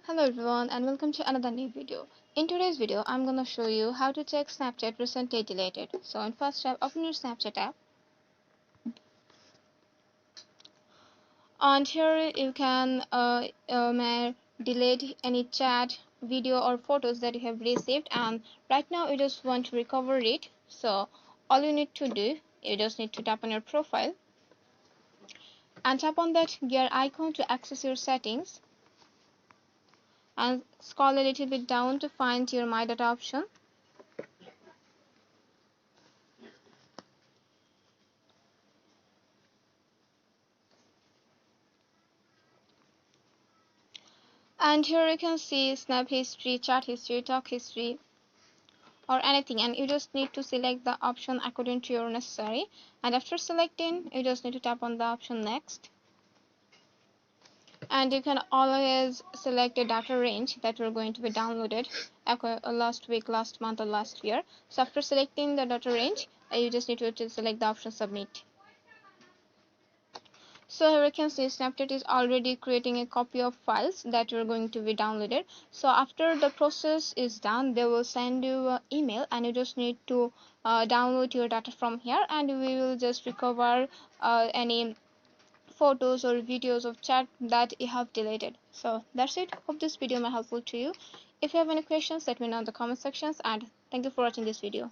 Hello everyone and welcome to another new video. In today's video, I'm gonna show you how to check Snapchat recently deleted. So in first step, open your Snapchat app. And here you can delete any chat, video or photos that you have received, and right now you just want to recover it. So all you need to do, you just need to tap on your profile and tap on that gear icon to access your settings and scroll a little bit down to find your My Data option. And here you can see snap history, chat history, talk history or anything, and you just need to select the option according to your necessary, and after selecting you just need to tap on the option next, and you can always select a data range that we're going to be downloaded last week, last month or last year. So after selecting the data range, you just need to select the option submit. So here you can see Snapchat is already creating a copy of files that are going to be downloaded. So after the process is done, they will send you an email and you just need to download your data from here, and we will just recover any photos or videos of chat that you have deleted. So that's it. Hope this video may helpful to you. If you have any questions, let me know in the comment sections, and thank you for watching this video.